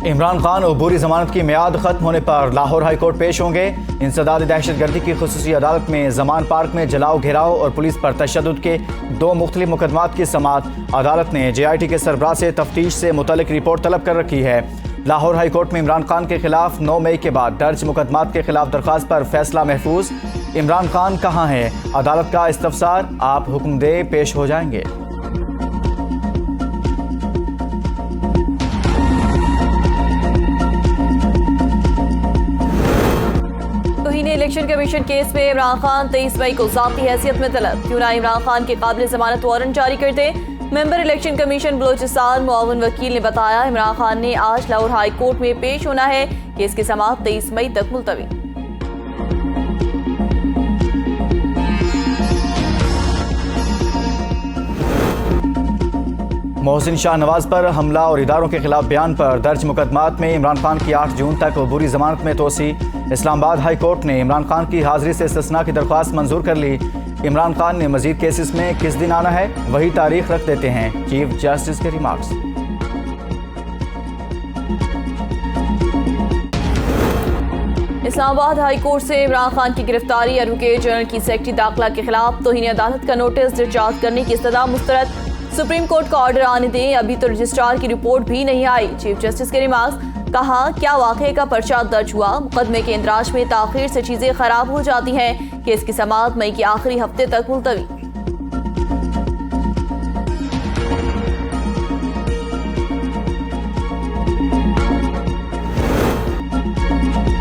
इमरान खान अबूरी जमानत की मियाद खत्म होने पर लाहौर हाई कोर्ट पेश होंगे। इंसदाद दहशतगर्दी की खुसूसी अदालत में जमान पार्क में जलाओ घेराव और पुलिस पर तशद्दुद के 2 मुख्तलिफ मुकदमात की समाअत अदालत ने JIT के सरबराह से तफ्तीश से मुतल्लिक रिपोर्ट तलब कर रखी है। लाहौर हाई कोर्ट में इमरान खान के खिलाफ 9 मई के बाद दर्ज मुकदमात के खिलाफ दरख्वास्त पर फैसला महफूज। इमरान खान कहाँ हैं? अदालत का इस्तफसार, आप हुक्म दे पेश हो जाएंगे। इलेक्शन कमीशन केस में इमरान खान 23 मई को ज़ाती हैसियत में तलब, क्यों ना इमरान खान के काबिल जमानत वारंट जारी करते। मेंबर इलेक्शन कमीशन बलोचिस्तान मुआविन वकील ने बताया, इमरान खान ने आज लाहौर हाई कोर्ट में पेश होना है। केस की समाअत 23 मई तक मुलतवी। मोहसिन शाह नवाज पर हमला और इदारों के खिलाफ बयान पर दर्ज मुकदमात में इमरान खान की 8 जून तक अबूरी जमानत में तोसी। इस्लामाबाद हाई कोर्ट ने इमरान खान की हाजिरी से इस्तिस्ना की दरख्वास्त मंजूर कर ली। इमरान खान ने मजीद केसेस में किस दिन आना है वही तारीख रख देते हैं, चीफ जस्टिस के रिमार्क्स। इस्लामाबाद हाई कोर्ट से इमरान खान की गिरफ्तारी, एडवोकेट जनरल की सेक्रेटरी दाखिला के खिलाफ तौहीन अदालत का नोटिस डिस्चार्ज करने की इस्तदा मुस्तरद। सुप्रीम कोर्ट का ऑर्डर आने दें, अभी तो रजिस्ट्रार की रिपोर्ट भी नहीं आई, चीफ जस्टिस के रिमार्क्स। कहा, क्या वाक़े का पर्चा दर्ज हुआ? मुकदमे के इंदराज में ताखीर से चीजें खराब हो जाती हैं। केस की समाअत मई के आखिरी हफ्ते तक मुलतवी।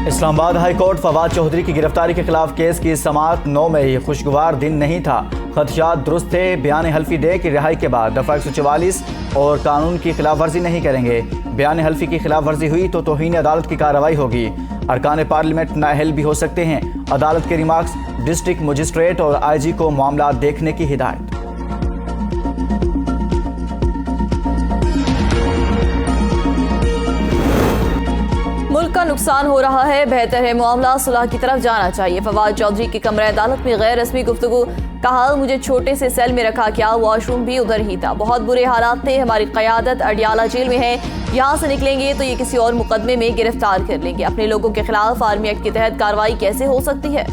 इस्लामाबाद हाई कोर्ट फवाद चौधरी की गिरफ्तारी के खिलाफ केस की समाअत 9 मई खुशगवार दिन नहीं था। खदशात दुरुस्त थे। बयान हल्फी दे कि रिहाई के बाद दफा 144 और कानून की खिलाफ वर्जी नहीं करेंगे। बयान हल्फी की खिलाफ वर्जी हुई तो तौहीन अदालत की कार्रवाई होगी। अरकान पार्लियामेंट नाअहल भी हो सकते हैं। अदालत के रिमार्क्स। डिस्ट्रिक्ट मजिस्ट्रेट और IG को मामला देखने की हिदायत। मुल्क का नुकसान हो रहा है, बेहतर है मामला सुलह की तरफ जाना चाहिए। फवाद चौधरी की कमरा अदालत में गैर रस्मी गुफ्तगू। कहा, मुझे छोटे से सेल में रखा, क्या वॉशरूम भी उधर ही था। बहुत बुरे हालात थे। हमारी क़यादत अडियाला जेल में है। यहाँ से निकलेंगे तो ये किसी और मुकदमे में गिरफ्तार कर लेंगे। अपने लोगों के खिलाफ आर्मी एक्ट के तहत कार्रवाई कैसे हो सकती है?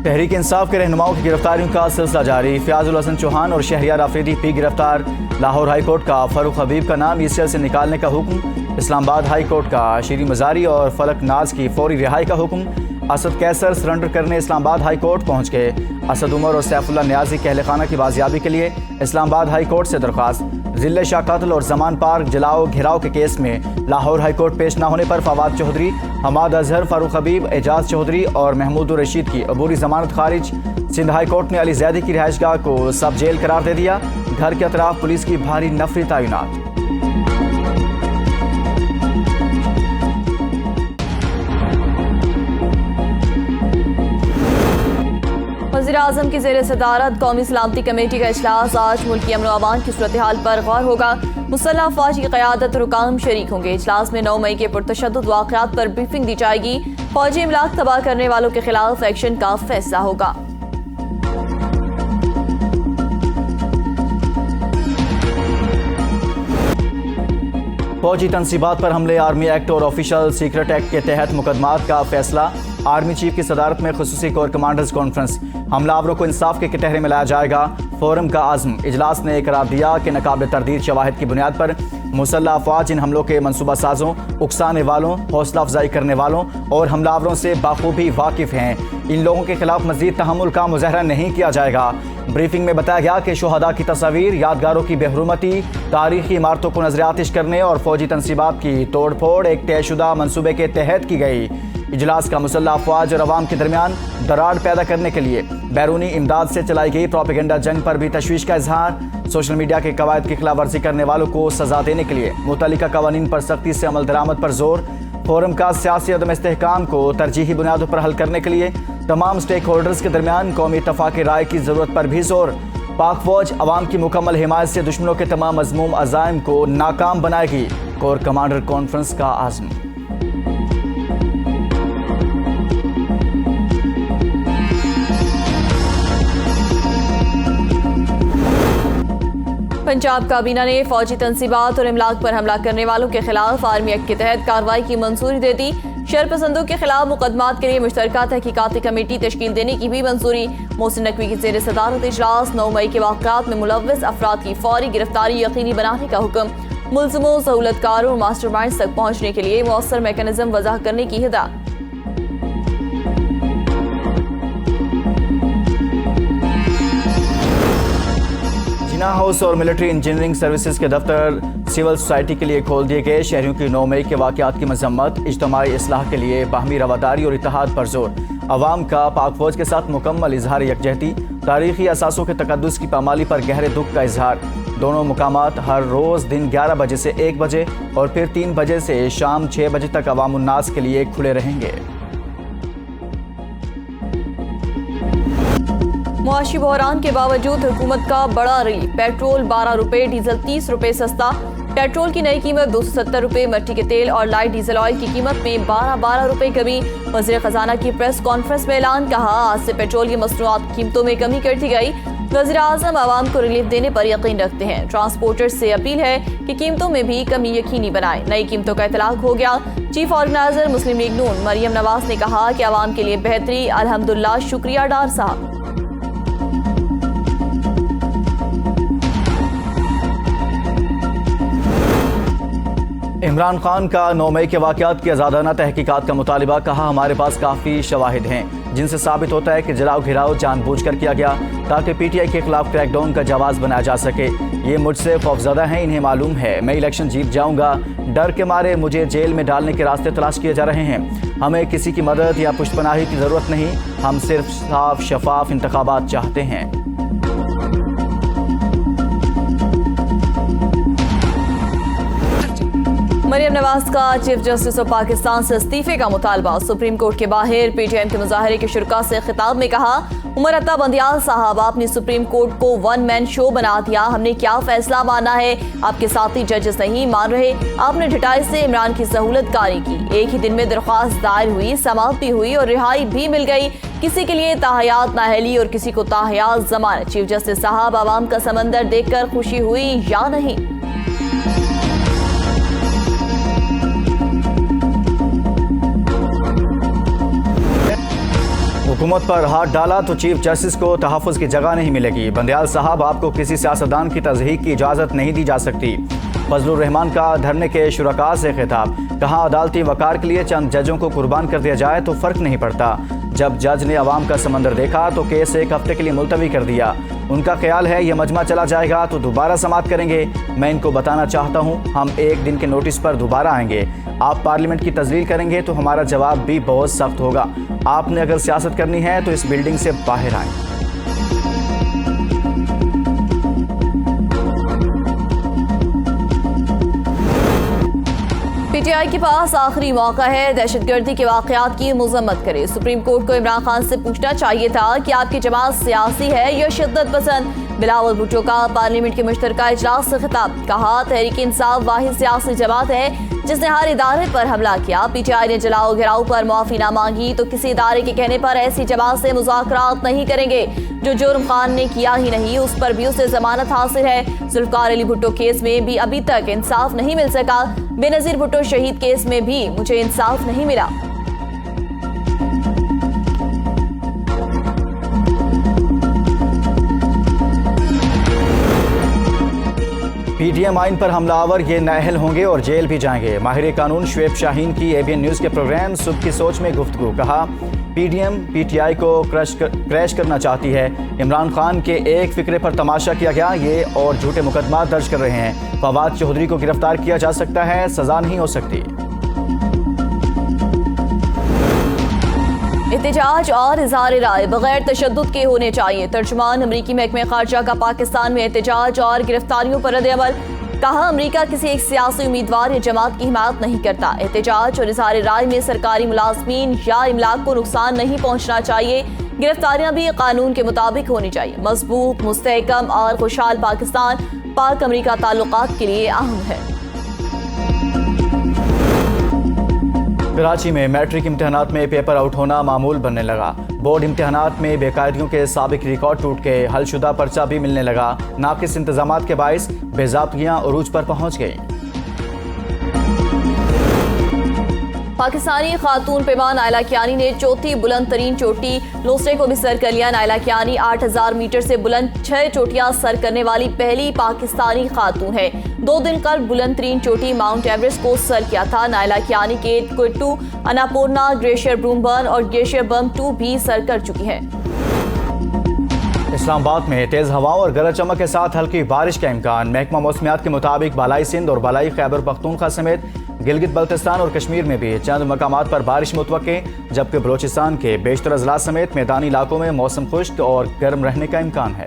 तहरीक इंसाफ के रहनुमाओं की गिरफ्तारियों का सिलसिला जारी। फयाजुल हसन चौहान और शहरियार आफरीदी भी गिरफ्तार। लाहौर हाई कोर्ट का फारूक हबीब का नाम ECL से निकालने का हुक्म। इस्लामाबाद हाई कोर्ट का शीरी मजारी और फलक नाज की फौरी रिहाई का हुक्म। असद कैसर सरेंडर करने इस्लामाबाद हाई कोर्ट पहुंच गए। असद उमर और सैफुल्लाह न्याजी के अहलखाना की बाजियाबी के लिए इस्लामाबाद हाई कोर्ट से दरख्वास्त। जिले शाह कत्ल और जमान पार्क जलाओ घेराव के केस में लाहौर हाई कोर्ट पेश न होने पर फवाद चौधरी, हमाद अजहर, फारूक हबीब, एजाज चौधरी और महमूद रशीद की अबूरी जमानत खारिज। सिंध हाई कोर्ट ने अली जैदी की रिहाइशगाह को सब जेल करार दे दिया। घर के अतराफ पुलिस की भारी नफरी तैनात। वज़ीर-ए-आज़म की ज़ेर सदारत कौमी सलामती कमेटी का इजलास। आज मुल्क की अमन व अमान की सूरत हाल पर गौर होगा। मुसल्लह अफ़वाज की क़यादत रुकान शरीक होंगे। इजलास में 9 मई के पुरतशद्दुद वाक़यात पर ब्रीफिंग दी जाएगी। फौजी इमलाक तबाह करने वालों के खिलाफ एक्शन का फैसला होगा। फौजी तनसीबात पर हमले, आर्मी एक्ट और ऑफिशियल सीक्रेट एक्ट के तहत मुकदमात का फैसला। आर्मी चीफ की सदारत में खुसूसी कोर कमांडर्स कॉन्फ्रेंस। हमलावरों को इंसाफ के कटहरे में लाया जाएगा। फोरम का आज़म। इजलास ने करार दिया कि नाकाबिल तरदीद शवाहिद की बुनियाद पर मुसल्लह अफवाज इन हमलों के मनसूबा साजों, उकसाने वालों, हौसला अफजाई करने वालों और हमलावरों से बाखूबी वाकिफ हैं। इन लोगों के खिलाफ मजीद तहम्मुल का मुजाहरा नहीं किया जाएगा। ब्रीफिंग में बताया गया कि शुहदा की तस्वीर, यादगारों की बेहरुमती, तारीखी इमारतों को नजर आतिश करने और फौजी तनसीबात की तोड़ फोड़ एक तयशुदा मनसूबे के तहत की गई। इजलास का मुसल्लह अफवाज और अवाम के दरमियान दरार पैदा करने के लिए बैरूनी इमदाद से चलाई गई प्रोपेगेंडा जंग पर भी तशवीश का इजहार। सोशल मीडिया के कवायद की खिलाफ वर्जी करने वालों को सजा देने के लिए मुतल्लिका कवानीन पर सख्ती से अमल दरामद पर जोर। फोरम का सियासी अदम इस्तेहकाम को तरजीही बुनियादों पर हल करने के लिए तमाम स्टेक होल्डर्स के दरमियान कौमी इत्तफाक़ राय की ज़रूरत पर भी जोर। पाक फौज अवाम की मुकम्मल हिमायत से दुश्मनों के तमाम मज़मूम अज़ाइम को नाकाम बनाएगी। कोर कमांडर कॉन्फ्रेंस का आज़म। पंजाब काबीना ने फौजी तंसीबात और इमलाक पर हमला करने वालों के खिलाफ आर्मी एक्ट के तहत कार्रवाई की मंजूरी दे दी। शरपसंदों के खिलाफ मुकदमात के लिए मुश्तरका तहकीकाती कमेटी तश्कील देने की भी मंजूरी। मोहसिन नकवी की ज़ेर सदारत इजलास 9 मई के वाक़यात में मुलव्वस अफराद की फौरी गिरफ्तारी यकीनी बनाने का हुक्म। मुल्ज़िमों, सहूलतकारों और मास्टरमाइंड्स तक पहुँचने के लिए मौसर मैकेनिज्म वज़ाह करने की हिदायत। जिना हाउस और मिलिट्री इंजीनियरिंग सर्विसेज के दफ्तर सिविल सोसाइटी के लिए खोल दिए गए। शहरियों की 9 मई के वाक़यात की मजम्मत, इज्तिमाई इस्लाह के लिए बाहमी रवादारी और इत्तेहाद पर जोर। अवाम का पाक फौज के साथ मुकम्मल इजहार यकजहती, तारीखी असासों के तकद्दुस की पामाली पर गहरे दुख का इजहार। दोनों मुकामात हर रोज़ दिन 11 बजे से 1 बजे और फिर 3 बजे से शाम 6 बजे तक अवामुन्नास के लिए खुले रहेंगे। मुआशी बहरान के बावजूद हुकूमत का बड़ा रिलीफ। पेट्रोल 12 रुपए, डीजल 30 रुपए सस्ता। पेट्रोल की नई कीमत 270 रुपए, मिट्टी के तेल और लाइट डीजल ऑयल की कीमत में 12 रुपए कमी। वज़ीर खजाना की प्रेस कॉन्फ्रेंस में ऐलान, कहा आज से पेट्रोल की मसनूआत कीमतों में कमी कर दी गई। वज़ीर आज़म आवाम को रिलीफ देने पर यकीन रखते हैं। ट्रांसपोर्टर्स से अपील है कि कीमतों में भी कमी यकीनी बनाए। नई कीमतों का इतलाक हो गया। चीफ ऑर्गेनाइजर मुस्लिम लीग नून मरियम नवाज ने कहा कि आवाम के लिए बेहतरी, अल्हम्दुलिल्लाह, शुक्रिया डार साहब। इमरान खान का 9 मई के वाक़यात की आज़ादाना तहकीकात का मुतालिबा। कहा हमारे पास काफ़ी शवाहिद हैं जिनसे साबित होता है कि जलाओ घिराव जानबूझकर किया गया ताकि PTI के खिलाफ क्रैकडाउन का जवाब बनाया जा सके। ये मुझसे खौफजदा हैं, इन्हें मालूम है मैं इलेक्शन जीत जाऊंगा। डर के मारे मुझे जेल में डालने के रास्ते तलाश किए जा रहे हैं। हमें किसी की मदद या पुष्पनाही की ज़रूरत नहीं, हम सिर्फ साफ शफाफ इंतखाबात चाहते हैं। मरियम नवाज का चीफ जस्टिस ऑफ पाकिस्तान से इस्तीफे का मुतालबा। सुप्रीम कोर्ट के बाहर PTM के मुजाहरे के शुरका से खिताब में कहा, उमर अता बंदियाल साहब, आपने सुप्रीम कोर्ट को 1 मैन शो बना दिया। हमने क्या फैसला माना है, आपके साथी जजेस नहीं मान रहे। आपने ढिठाई से इमरान की सहूलतकारी की। एक ही दिन में दरख्वास्त दायर हुई, समाअत भी हुई और रिहाई भी मिल गई। किसी के लिए ताहयात नाअहली और किसी को ताहयात जमानत। चीफ जस्टिस साहब, आवाम का समंदर देखकर खुशी हुई या नहीं? हुकूमत पर हाथ डाला तो चीफ जस्टिस को तहफ़्फ़ुज़ की जगह नहीं मिलेगी। बंदियाल साहब, आपको किसी सियासतदान की तज़हीक की इजाज़त नहीं दी जा सकती। फजलुर रहमान का धरने के शुरका से खिताब। कहा अदालती वक़ार के लिए चंद जजों को कुर्बान कर दिया जाए तो फ़र्क नहीं पड़ता। जब जज ने अवाम का समंदर देखा तो केस 1 हफ्ते के लिए मुलतवी कर दिया। उनका ख्याल है यह मजमा चला जाएगा तो दोबारा समाअत करेंगे। मैं इनको बताना चाहता हूँ, हम 1 दिन के नोटिस पर दोबारा आएंगे। आप पार्लियामेंट की तजलील करेंगे तो हमारा जवाब भी बहुत सख्त होगा। आपने अगर सियासत करनी है तो इस बिल्डिंग से बाहर आएं। PTI के पास आखिरी मौका है, दहशतगर्दी के वाक़यात की मजम्मत करे। सुप्रीम कोर्ट को इमरान खान से पूछना चाहिए था कि आपकी जमात सियासी है या शिद्दत पसंद। बिलावल भुट्टो का पार्लियामेंट के मुश्तरका इजलास से खिताब। कहा तहरीक इंसाफ वाहिद सियासी जमात है जिसने हर इदारे पर हमला किया। PTI ने जलाओ घिराव पर मुआफ़ी ना मांगी तो किसी इदारे के कहने पर ऐसी जमात से मुज़ाकरात नहीं करेंगे। जो जुर्म खान ने किया ही नहीं उस पर भी उसे जमानत हासिल है। जुल्फ़िकार अली भुट्टो केस में भी अभी तक इंसाफ नहीं मिल सका। बेनज़ीर भुट्टो शहीद केस में भी मुझे इंसाफ नहीं मिला। PTM आइन पर हमलावर ये नाअहल होंगे और जेल भी जाएंगे। माहिर कानून शुएब शाहीन की ABN न्यूज़ के प्रोग्राम सुबह की सोच में गुफ्तगू। कहा PTM PTI को क्रैश करना चाहती है। इमरान खान के एक फिक्रे पर तमाशा किया गया, ये और झूठे मुकदमा दर्ज कर रहे हैं। फवाद चौधरी को गिरफ्तार किया जा सकता है, सजा नहीं हो सकती। एहतजाज और इज़हार राय बगैर तशद्दुद के होने चाहिए। तर्जुमान अमरीकी महकमे खारजा का पाकिस्तान में एहतजाज और गिरफ्तारियों पर रद्द-ए-अमल। कहा अमरीका किसी एक सियासी उम्मीदवार या जमात की हिमायत नहीं करता। एहतजाज और इज़हार राय में सरकारी मुलाजमीन या इमलाक को नुकसान नहीं पहुँचना चाहिए। गिरफ्तारियाँ भी कानून के मुताबिक होनी चाहिए। मजबूत, मुस्तहकम और खुशहाल पाकिस्तान पाक अमरीका ताल्लुकात के लिए अहम है। कराची में मैट्रिक इम्तिहानात में पेपर आउट होना मामूल बनने लगा। बोर्ड इम्तिहानात में बेकायदियों के साबिक रिकॉर्ड टूट के हलशुदा पर्चा भी मिलने लगा। नाकिस इंतजामात के बाइस बेज़ाब्तियां उरूज पर पहुंच गईं। पाकिस्तानी खातून पैमान नायला कियानी ने चौथी बुलंद तरीन चोटी लोसरे को भी सर कर लिया। नायला कियानी 8000 मीटर से बुलंद 6 चोटियां सर करने वाली पहली पाकिस्तानी खातून है। 2 दिन कल बुलंद तरीन चोटी माउंट एवरेस्ट को सर किया था। नायला कियानी के क्वेट्टू, अन्नापूर्णा, ग्लेशियर ब्रूमबर्न और ग्लेशियर बम 2 भी सर कर चुकी है। इस्लामाबाद में तेज हवाओं और गरज चमक के साथ हल्की बारिश का इम्कान। महकमा मौसमियात के मुताबिक बालाई सिंध और बालाई खैबर पख्तूनख्वा समेत गिलगित बल्तिस्तान और कश्मीर में भी चंद मकामात पर बारिश मुतवक्के, जबकि बलोचिस्तान के बेशतर अजला समेत मैदानी इलाकों में मौसम खुश्क और गर्म रहने का इम्कान है।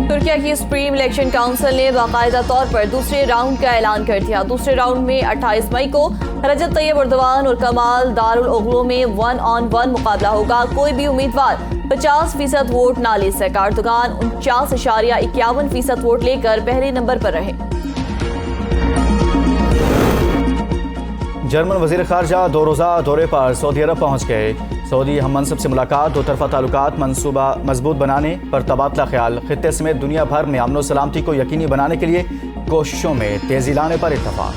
तुर्किया की सुप्रीम इलेक्शन काउंसिल ने बाकायदा तौर पर दूसरे राउंड का ऐलान कर दिया। दूसरे राउंड में 28 मई को रजब तैयब एर्दोगान और कमाल दारुल ओगलो में 1-on-1 मुकाबला होगा। कोई भी उम्मीदवार 50% वोट ना ले सका। एर्दोगान 49.51% वोट लेकर पहले नंबर पर रहे। जर्मन वजीर खारजा 2 रोज़ा दौरे पर सऊदी अरब पहुंच गए। सऊदी हम मनसब से मुलाकात, 2 तरफा ताल्लुकात मंसूबा मजबूत बनाने पर तबादला ख्याल, खित्ते समेत दुनिया भर में अमन सलामती को यकीनी बनाने के लिए कोशिशों में तेजी लाने पर इत्तफाक।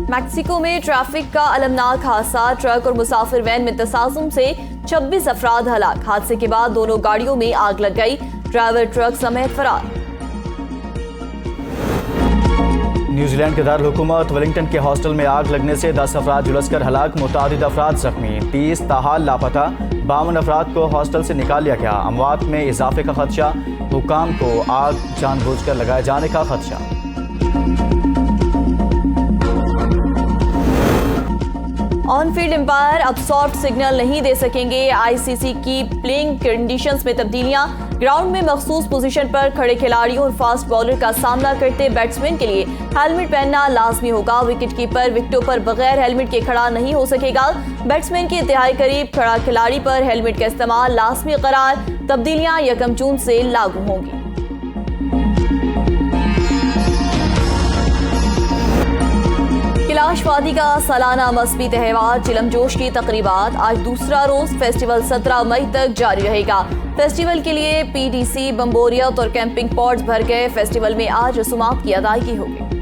मैक्सिको में ट्रैफिक का अलमनाक हादसा, ट्रक और मुसाफिर वैन में तसाजुम से 26 अफराद हलाक। हादसे के बाद दोनों गाड़ियों में आग लग गई। ड्राइवर ट्रक समेत फरार। न्यूजीलैंड के दारुल हुकूमत वेलिंगटन के हॉस्टल में आग लगने से 10 अफराद झुलसकर हलाक, मुतादिद अफराद जख्मी, 30 ताहाल लापता। 52 अफराद को हॉस्टल से निकाल लिया गया। अमवात में इजाफे का खदशा, हुकाम को आग जानबूझकर लगाए जाने का खदशा। ऑन फील्ड एम्पायर अब सॉफ्ट सिग्नल नहीं दे सकेंगे। आईसीसी की प्लेइंग कंडीशंस में तब्दीलियां, ग्राउंड में मखसूस पोजीशन पर खड़े खिलाड़ियों और फास्ट बॉलर का सामना करते बैट्समैन के लिए हेलमेट पहनना लाजमी होगा। विकेट कीपर विकेटों पर बगैर हेलमेट के खड़ा नहीं हो सकेगा। बैट्समैन के इंतहाई करीब खड़ा खिलाड़ी पर हेलमेट का इस्तेमाल लाजमी करार। तब्दीलियां 1 जून से लागू होंगी। कैलाश वादी का सालाना मस्बी त्यौहार चिलम जोश की तकरीबात, आज दूसरा रोज फेस्टिवल 17 मई तक जारी रहेगा। फेस्टिवल के लिए पीडीसी, बम्बोरियत और कैंपिंग पॉट्स भर गए। फेस्टिवल में आज रसूमात की अदायगी होगी।